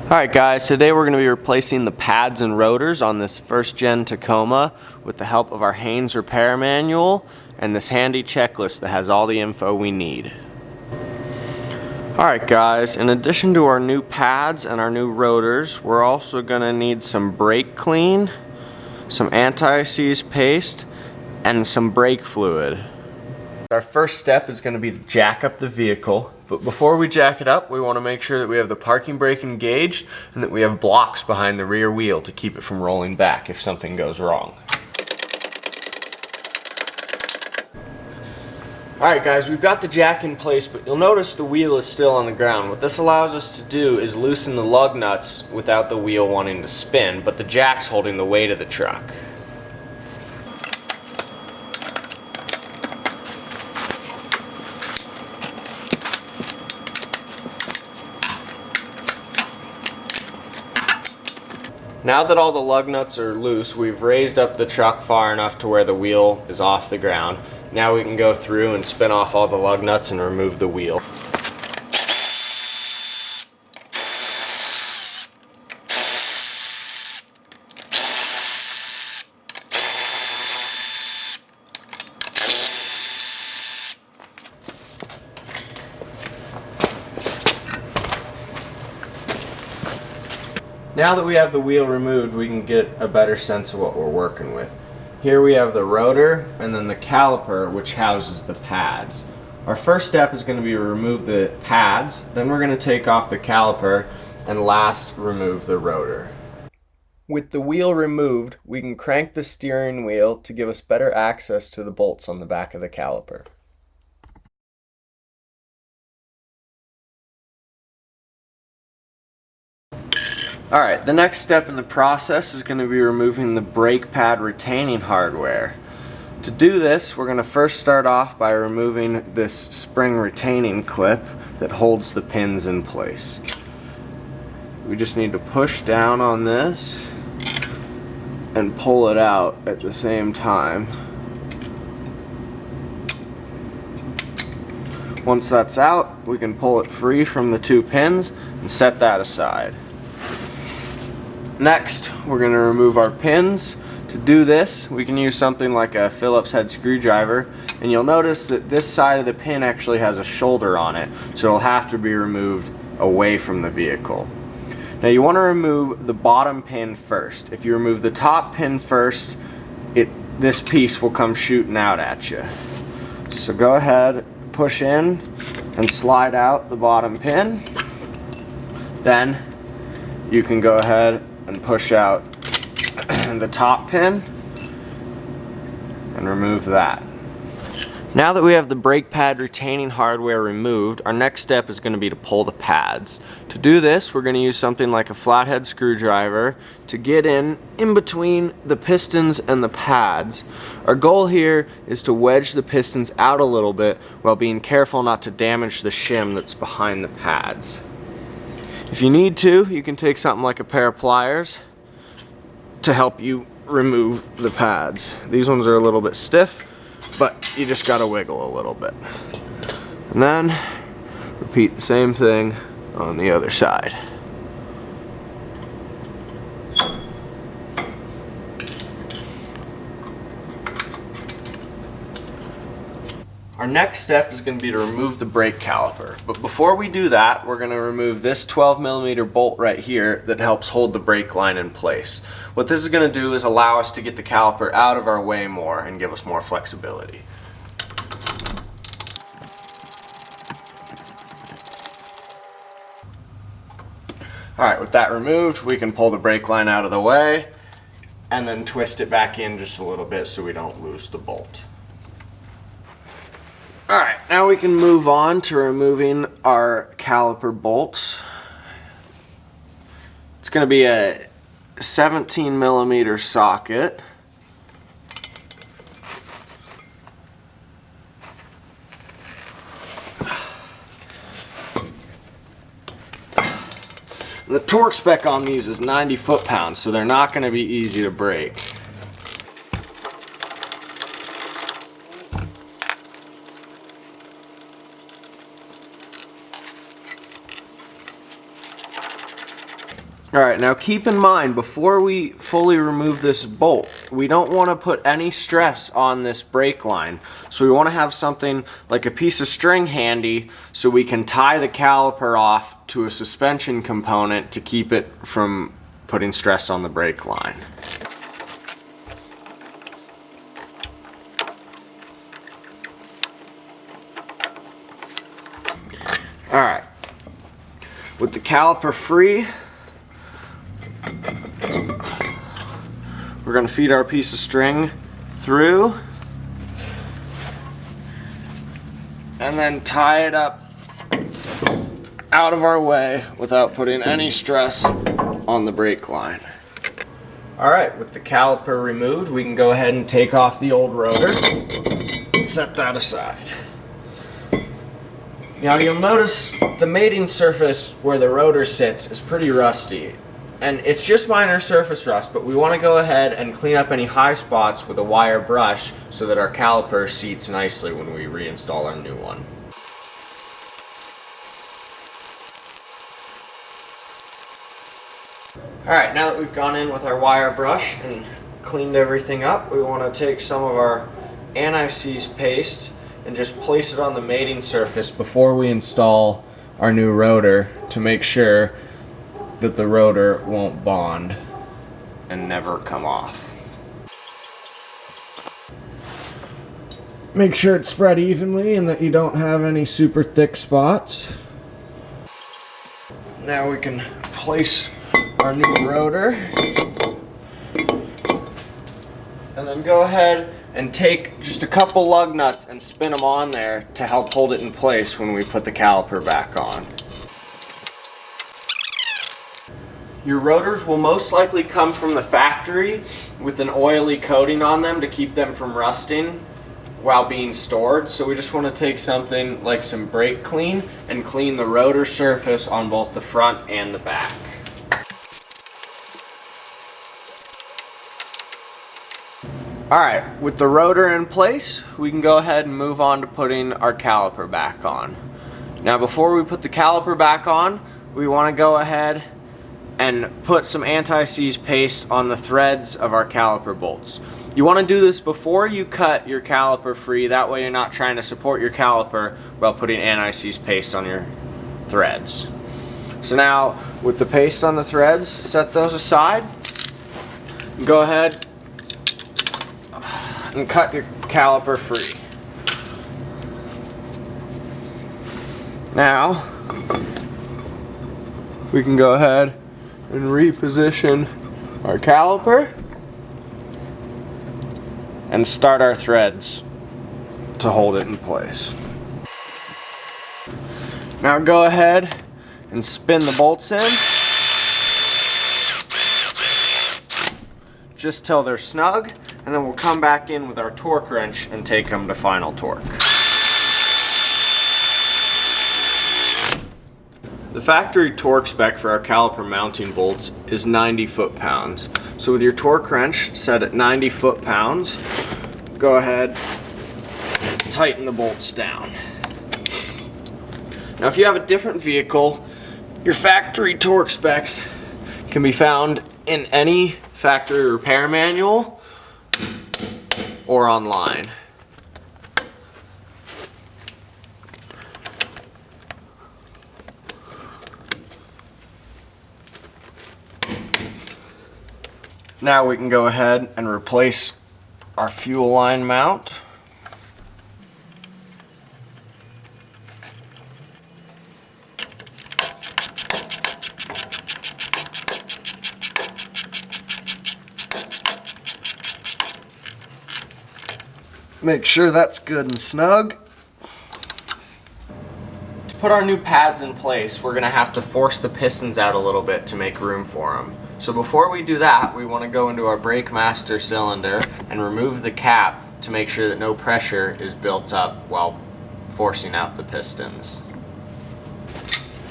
Alright guys, today we're going to be replacing the pads and rotors on this first gen Tacoma with the help of our Haynes repair manual and this handy checklist that has all the info we need. Alright guys, in addition to our new pads and our new rotors, we're also going to need some brake clean, some anti-seize paste, and some brake fluid. Our first step is going to be to jack up the vehicle, but before we jack it up, we want to make sure that we have the parking brake engaged and that we have blocks behind the rear wheel to keep it from rolling back if something goes wrong. Alright guys, we've got the jack in place, but you'll notice the wheel is still on the ground. What this allows us to do is loosen the lug nuts without the wheel wanting to spin, but the jack's holding the weight of the truck. Now that all the lug nuts are loose, we've raised up the truck far enough to where the wheel is off the ground. Now we can go through and spin off all the lug nuts and remove the wheel. Now that we have the wheel removed, we can get a better sense of what we're working with. Here we have the rotor and then the caliper, which houses the pads. Our first step is going to be to remove the pads, then we're going to take off the caliper, and last remove the rotor. With the wheel removed, we can crank the steering wheel to give us better access to the bolts on the back of the caliper. Alright, the next step in the process is going to be removing the brake pad retaining hardware. To do this, we're going to first start off by removing this spring retaining clip that holds the pins in place. We just need to push down on this and pull it out at the same time. Once that's out, we can pull it free from the two pins and set that aside. Next, we're going to remove our pins. To do this, we can use something like a Phillips head screwdriver, and you'll notice that this side of the pin actually has a shoulder on it, so it'll have to be removed away from the vehicle. Now you want to remove the bottom pin first. If you remove the top pin first, this piece will come shooting out at you. So go ahead, push in and slide out the bottom pin. Then you can go ahead and push out the top pin and remove that. Now that we have the brake pad retaining hardware removed, our next step is going to be to pull the pads. To do this, we're going to use something like a flathead screwdriver to get in between the pistons and the pads. Our goal here is to wedge the pistons out a little bit while being careful not to damage the shim that's behind the pads. If you need to, you can take something like a pair of pliers to help you remove the pads. These ones are a little bit stiff, but you just gotta wiggle a little bit. And then repeat the same thing on the other side. Our next step is going to be to remove the brake caliper, but before we do that, we're going to remove this 12mm bolt right here that helps hold the brake line in place. What this is going to do is allow us to get the caliper out of our way more and give us more flexibility. Alright, with that removed, we can pull the brake line out of the way and then twist it back in just a little bit so we don't lose the bolt. Alright, now we can move on to removing our caliper bolts. It's going to be a 17mm socket. The torque spec on these is 90 foot-pounds, so they're not going to be easy to break. Alright, now keep in mind, before we fully remove this bolt, we don't want to put any stress on this brake line. So we want to have something like a piece of string handy so we can tie the caliper off to a suspension component to keep it from putting stress on the brake line. Alright, with the caliper free, we're going to feed our piece of string through and then tie it up out of our way without putting any stress on the brake line. Alright, with the caliper removed, we can go ahead and take off the old rotor and set that aside. Now you'll notice the mating surface where the rotor sits is pretty rusty. And it's just minor surface rust, but we want to go ahead and clean up any high spots with a wire brush so that our caliper seats nicely when we reinstall our new one. Alright, now that we've gone in with our wire brush and cleaned everything up, we want to take some of our anti-seize paste and just place it on the mating surface before we install our new rotor to make sure that the rotor won't bond and never come off. Make sure it's spread evenly and that you don't have any super thick spots. Now we can place our new rotor and then go ahead and take just a couple lug nuts and spin them on there to help hold it in place when we put the caliper back on. Your rotors will most likely come from the factory with an oily coating on them to keep them from rusting while being stored. So we just want to take something like some brake clean and clean the rotor surface on both the front and the back. Alright, with the rotor in place, we can go ahead and move on to putting our caliper back on. Now before we put the caliper back on, we want to go ahead and put some anti-seize paste on the threads of our caliper bolts. You want to do this before you cut your caliper free, that way you're not trying to support your caliper while putting anti-seize paste on your threads. So now, with the paste on the threads, set those aside. Go ahead and cut your caliper free. Now, we can go ahead and reposition our caliper and start our threads to hold it in place. Now go ahead and spin the bolts in just till they're snug, and then we'll come back in with our torque wrench and take them to final torque. The factory torque spec for our caliper mounting bolts is 90 foot-pounds. So with your torque wrench set at 90 foot-pounds, go ahead and tighten the bolts down. Now if you have a different vehicle, your factory torque specs can be found in any factory repair manual or online. Now we can go ahead and replace our fuel line mount. Make sure that's good and snug. To put our new pads in place, we're going to have to force the pistons out a little bit to make room for them. So before we do that, we want to go into our brake master cylinder and remove the cap to make sure that no pressure is built up while forcing out the pistons.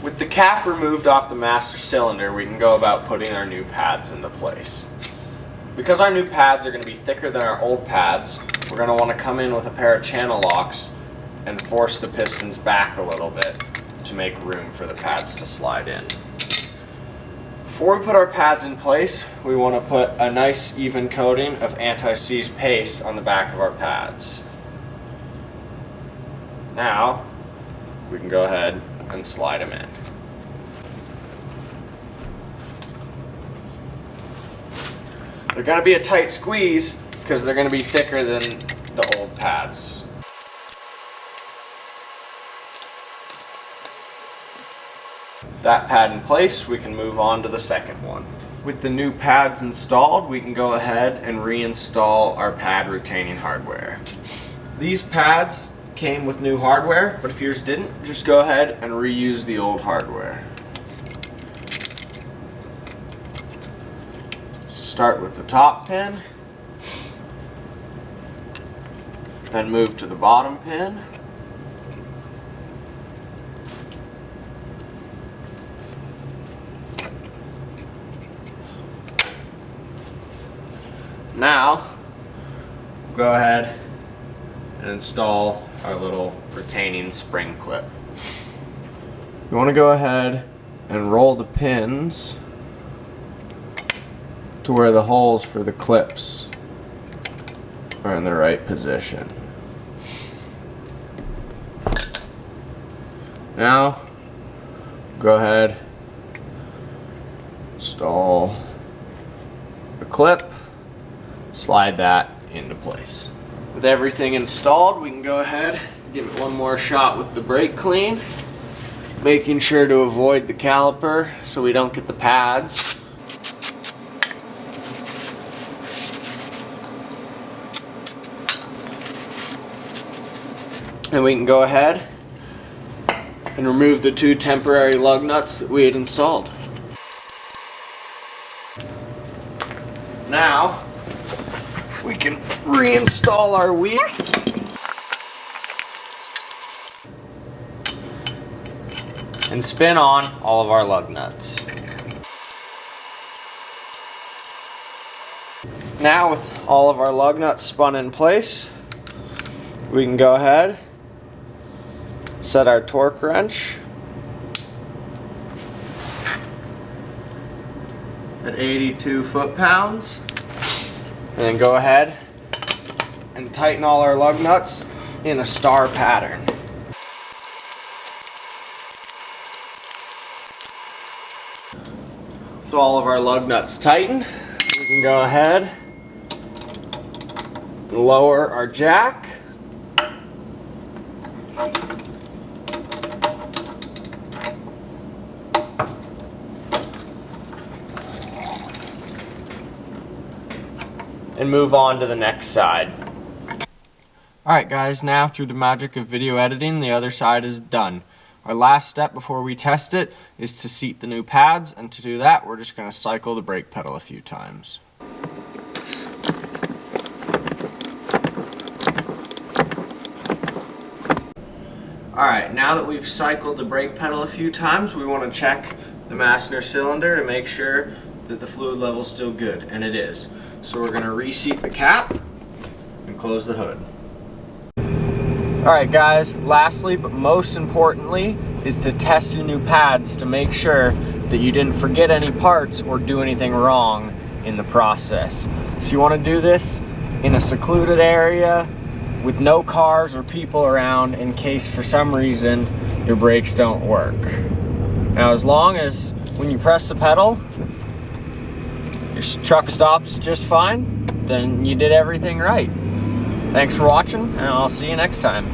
With the cap removed off the master cylinder, we can go about putting our new pads into place. Because our new pads are going to be thicker than our old pads, we're going to want to come in with a pair of channel locks and force the pistons back a little bit to make room for the pads to slide in. Before we put our pads in place, we want to put a nice even coating of anti-seize paste on the back of our pads. Now, we can go ahead and slide them in. They're going to be a tight squeeze because they're going to be thicker than the old pads. That pad in place, we can move on to the second one. With the new pads installed, we can go ahead and reinstall our pad retaining hardware. These pads came with new hardware, but if yours didn't, just go ahead and reuse the old hardware. Start with the top pin, then move to the bottom pin. Now, go ahead and install our little retaining spring clip. You want to go ahead and roll the pins to where the holes for the clips are in the right position. Now, go ahead, install the clip, slide that into place. With everything installed, we can go ahead and give it one more shot with the brake clean, making sure to avoid the caliper so we don't get the pads. And we can go ahead and remove the two temporary lug nuts that we had installed. Now, we can reinstall our wheel and spin on all of our lug nuts. Now, with all of our lug nuts spun in place, we can go ahead, set our torque wrench at 82 foot-pounds, and then go ahead and tighten all our lug nuts in a star pattern. With all of our lug nuts tightened, we can go ahead and lower our jack. And move on to the next side. Alright guys, now through the magic of video editing, the other side is done. Our last step before we test it is to seat the new pads, and to do that we're just going to cycle the brake pedal a few times. Alright, now that we've cycled the brake pedal a few times, we want to check the master cylinder to make sure that the fluid level is still good, and it is. So we're going to reseat the cap and close the hood. Alright guys, lastly but most importantly is to test your new pads to make sure that you didn't forget any parts or do anything wrong in the process. So you want to do this in a secluded area with no cars or people around in case for some reason your brakes don't work. Now as long as when you press the pedal your truck stops just fine, then you did everything right. Thanks for watching, and I'll see you next time.